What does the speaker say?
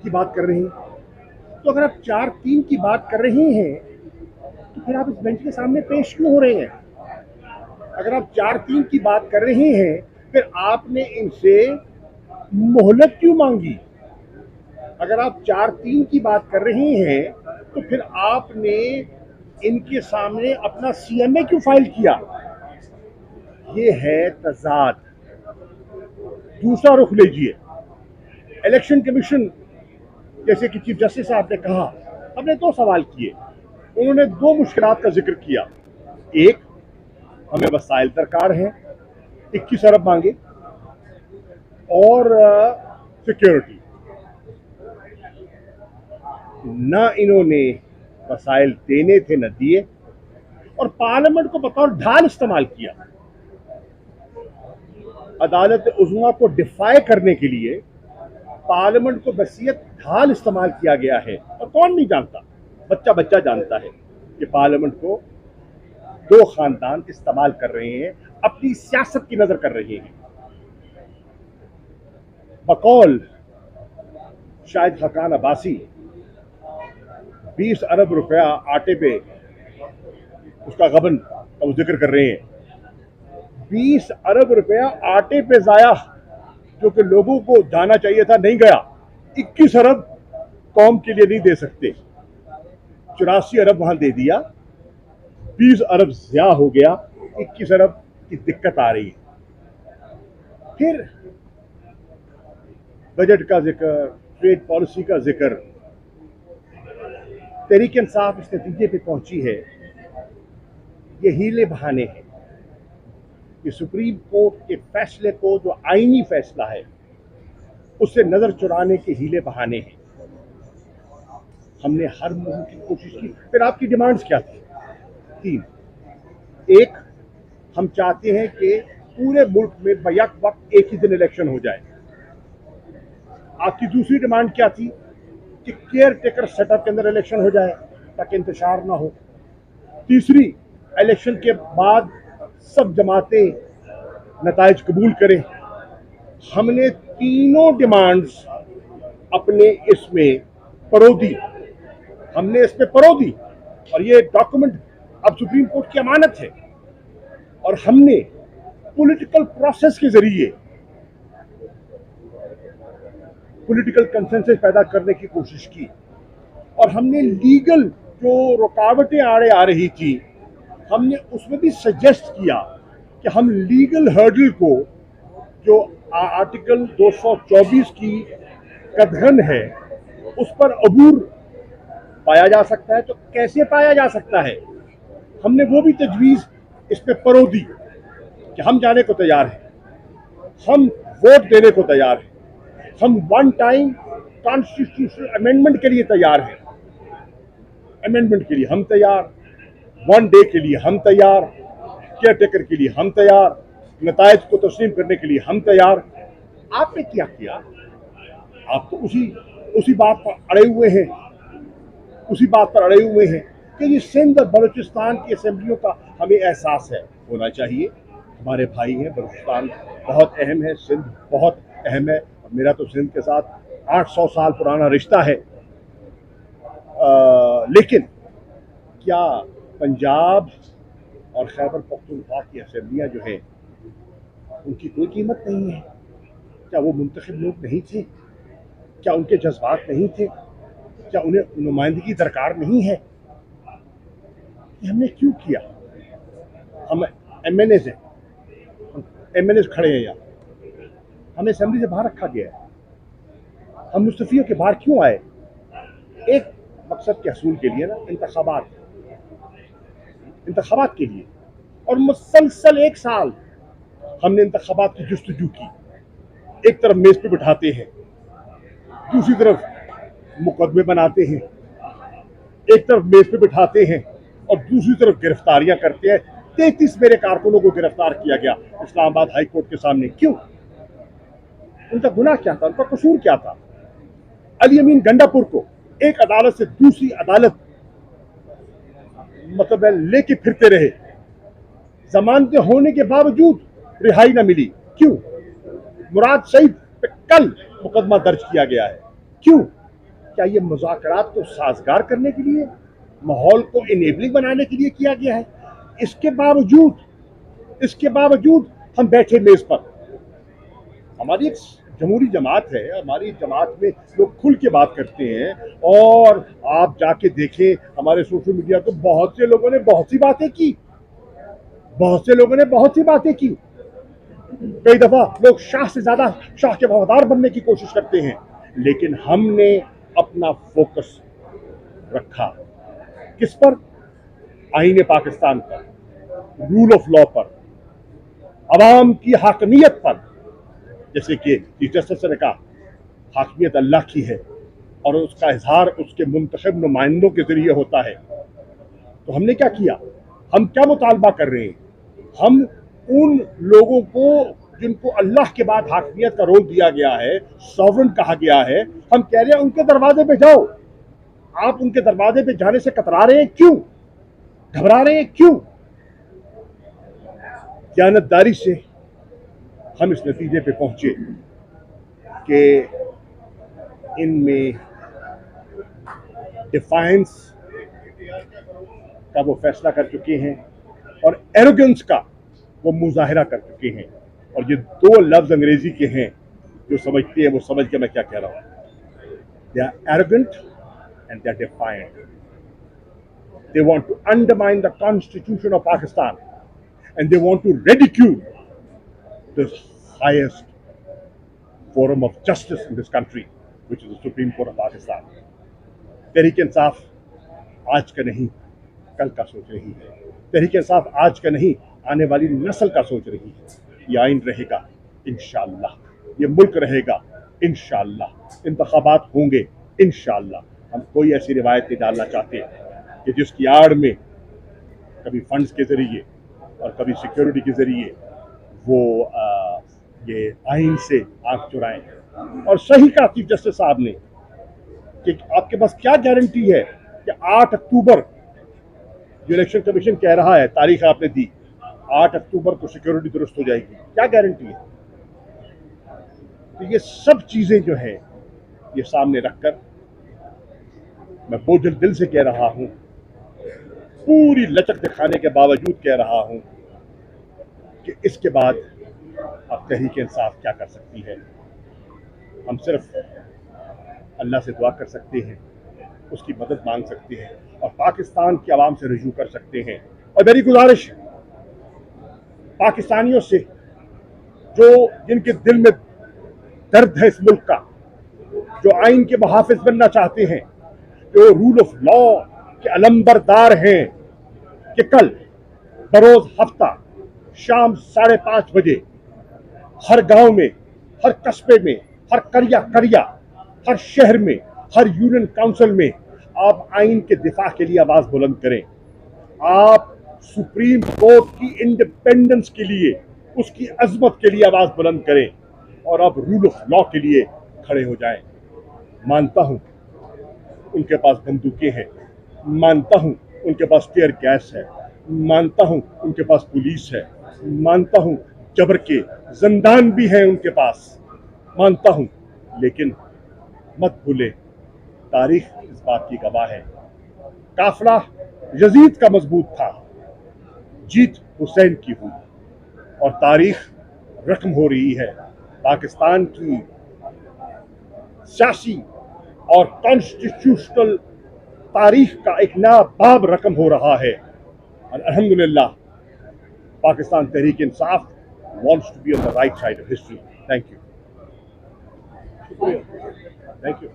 की बात कर रहे हैं। तो अगर आप 4-3 की बात कर रहे हैं तो फिर आप इस बेंच के सामने पेश क्यों हो रहे हैं? अगर आप 4-3 की बात कर रहे हैं फिर आपने इनसे मोहलत क्यों मांगी? अगर आप 4-3 की बात कर रहे हैं तो फिर आपने इनके सामने अपना सीएमए क्यों फाइल किया? ये है तजाद। दूसरा रुख लीजिए, इलेक्शन कमीशन, जैसे कि चीफ जस्टिस साहब ने कहा, हमने 2 सवाल किए। उन्होंने 2 मुश्किलात का जिक्र किया। एक, हमें वसाइल दरकार हैं, 21 अरब मांगे, और सिक्योरिटी। न इन्होंने वसाइल देने थे न दिए, और पार्लियामेंट को बतौर ढाल इस्तेमाल किया। अदालत उज़्मा को डिफाई करने के लिए पार्लियामेंट को बसियत ढाल इस्तेमाल किया गया है। और कौन नहीं जानता, बच्चा बच्चा जानता है कि पार्लियामेंट को 2 खानदान इस्तेमाल कर रहे हैं, अपनी सियासत की नजर कर रहे हैं। बकौल शाहिद खाकान अब्बासी 20 अरब रुपया आटे पे उसका गबन का वो जिक्र कर रहे हैं। 20 अरब रुपया आटे पे जाया, जो कि लोगों को जाना चाहिए था, नहीं गया। 21 अरब कौम के लिए नहीं दे सकते, 84 अरब वहां दे दिया, 20 अरब ज़िया हो गया, 21 अरब की दिक्कत आ रही है। फिर बजट का जिक्र, ट्रेड पॉलिसी का जिक्र। तहरीक इंसाफ इस नतीजे पे पहुंची है, ये हीले बहाने हैं। कि सुप्रीम कोर्ट के फैसले को, जो आईनी फैसला है, उससे नजर चुराने के हीले बहाने हैं। हमने हर मुमकिन कोशिश की। फिर आपकी डिमांड्स क्या थी? 3। एक, हम चाहते हैं कि पूरे मुल्क में बैक वक्त एक ही दिन इलेक्शन हो जाए। आपकी दूसरी डिमांड क्या थी? कि केयर टेकर सेटअप के अंदर इलेक्शन हो जाए ताकि इंतशार ना हो। तीसरी, इलेक्शन के बाद सब जमातें नताइज कबूल करें। हमने तीनों डिमांड्स अपने इसमें परो दी, हमने इसमें परो दी, और ये डॉक्यूमेंट अब सुप्रीम कोर्ट की अमानत है। और हमने पॉलिटिकल प्रोसेस के जरिए पॉलिटिकल कंसेंसस पैदा करने की कोशिश की, और हमने लीगल जो रुकावटें आड़े आ रही थी, हमने उसमें भी सजेस्ट किया कि हम लीगल हर्डल को, जो आर्टिकल 224 की कदगन है, उस पर अबूर पाया जा सकता है। तो कैसे पाया जा सकता है? हमने वो भी तजवीज़ इस पे परो दी कि हम जाने को तैयार हैं, हम वोट देने को तैयार हैं, हम 1 टाइम कॉन्स्टिट्यूशनल अमेंडमेंट के लिए तैयार हैं, अमेंडमेंट के लिए हम तैयार, 1 डे के लिए हम तैयार, केयर टेकर के लिए हम तैयार, नताइज को तस्लीम करने के लिए हम तैयार। आपने क्या किया? आप तो उसी बात पर अड़े हुए हैं, उसी बात पर अड़े हुए हैं कि ये सिंध और बलूचिस्तान की असेंबलियों का हमें एहसास है, होना चाहिए। हमारे भाई हैं, बलूचिस्तान बहुत अहम है, सिंध बहुत अहम है, और मेरा तो सिंध के साथ 800 साल पुराना रिश्ता है। लेकिन क्या पंजाब और खैबर पख्तूनख्वा की असेंबलियाँ जो है, उनकी कोई कीमत नहीं है? क्या वो मुंतखब लोग नहीं थे? क्या उनके जज्बात नहीं थे? क्या उन्हें नुमाइंदगी दरकार नहीं है? हमने क्यों किया? हम एमएनएज हैं, एमएनएज खड़े हैं यहाँ, हमें असेंबली से बाहर रखा गया है। हम मुस्तफियों के बाहर क्यों आए? एक मकसद के हसूल के लिए ना, इंतखाबात के लिए। और मुसलसल 1 साल हमने इंतखाबात की जुस्तजू की। एक तरफ मेज पे बिठाते हैं, दूसरी तरफ मुकदमे बनाते हैं, एक तरफ मेज पे बिठाते हैं और दूसरी तरफ गिरफ्तारियां करते हैं। 33 मेरे कारकुनों को गिरफ्तार किया गया इस्लामाबाद हाई कोर्ट के सामने। क्यों? उनका गुनाह क्या था? उनका कसूर क्या था? अली अमीन गंडापुर को एक अदालत से दूसरी अदालत मतलब लेके फिरते रहे, जमानतें होने के बावजूद रिहाई न मिली। क्यों? मुराद सईद पे कल मुकदमा दर्ज किया गया है। क्यों? क्या ये मुज़ाकरात को साजगार करने के लिए, माहौल को इनेबलिंग बनाने के लिए किया गया है? इसके बावजूद हम बैठे मेज पर। हमारी एक जमहूरी जमात है, हमारी जमात में लोग खुल के बात करते हैं, और आप जाके देखें हमारे सोशल मीडिया को, बहुत से लोगों ने बहुत सी बातें की। कई दफा लोग शाह से ज्यादा शाह के वफादार बनने की कोशिश करते हैं, लेकिन हमने अपना फोकस रखा किस पर? आईने पाकिस्तान पर, रूल ऑफ लॉ पर, अवाम की हाकमियत पर। जैसे कि चीफ जस्टिस ने कहा, हाकमियत अल्लाह की है और उसका इजहार उसके मुंतखब नुमाइंदों के जरिए होता है। तो हमने क्या किया? हम क्या मुतालबा कर रहे हैं? हम उन लोगों को जिनको अल्लाह के बाद हाकमियत का रोल दिया गया है, सॉवरेन कहा गया है, हम कह रहे हैं उनके दरवाजे पे जाओ। आप उनके दरवाजे पे जाने से कतरा रहे हैं क्यों? घबरा रहे हैं क्यों? दयानतदारी से हम इस नतीजे पे पहुंचे कि इनमें डिफाइंस का वो फैसला कर चुके हैं और एरोगेंस का वो मुजाहिरा कर चुके हैं। और ये दो लफ्ज अंग्रेजी के हैं, जो समझते हैं वो समझ के मैं क्या कह रहा हूं। They are arrogant and they are defiant. They want to undermine the Constitution of Pakistan, and they want to ridicule the highest forum of justice in this country, which is the Supreme Court of Pakistan. Tehreek Insaf आज का नहीं, कल का सोच रही है। तहरीक इंसाफ आज का नहीं, आने वाली नस्ल का सोच रही है। ये आइन रहेगा इंशाअल्लाह, ये मुल्क रहेगा इंशाअल्लाह, इंतखाबात होंगे इंशाअल्लाह। हम कोई ऐसी रिवायत नहीं डालना चाहते कि जिसकी आड़ में कभी फंड्स के जरिए और कभी सिक्योरिटी के जरिए वो ये आइन से आंख चुराएं। और सही कहा चीफ जस्टिस साहब ने कि आपके पास क्या गारंटी है कि 8 अक्टूबर जो इलेक्शन कमीशन कह रहा है, तारीख आपने दी, 8 अक्टूबर को सिक्योरिटी दुरुस्त हो जाएगी? क्या गारंटी है? तो ये सब चीजें जो है, ये सामने रखकर मैं बोझल दिल से कह रहा हूं, पूरी लचक दिखाने के बावजूद कह रहा हूं कि इसके बाद अब तहरीक इंसाफ क्या कर सकती है। हम सिर्फ अल्लाह से दुआ कर सकते हैं, उसकी मदद मांग सकते हैं और पाकिस्तान की आवाम से रजू कर सकते हैं। और मेरी गुजारिश पाकिस्तानियों से, जो जिनके दिल में दर्द है इस मुल्क का, जो आइन के मुहाफिज बनना चाहते हैं, जो रूल ऑफ लॉ के अलंबरदार हैं, कि कल बरोज हफ्ता शाम 5:30 बजे हर गांव में, हर कस्बे में, हर करिया, हर शहर में, हर यूनियन काउंसिल में आप आइन के दिफा के लिए आवाज बुलंद करें। आप सुप्रीम कोर्ट की इंडिपेंडेंस के लिए, उसकी अजमत के लिए आवाज बुलंद करें और आप रूल ऑफ लॉ के लिए खड़े हो जाएं। मानता हूं उनके पास बंदूकें हैं, मानता हूं उनके पास टीयर गैस है, मानता हूं उनके पास पुलिस है, मानता हूं जबर के जिंदान भी हैं उनके पास, मानता हूं, लेकिन मत भूले तारीख इस बात की गवाह है। काफिला यजीद का मजबूत था, जीत हुसैन की हुई और तारीख रकम हो रही है। पाकिस्तान की सियासी और कॉन्स्टिट्यूशनल तारीख का एक नया बाब रकम हो रहा है और अल्हम्दुलिल्लाह Pakistan Tehreek Insaf wants to be on the right side of history. Thank you. Thank you.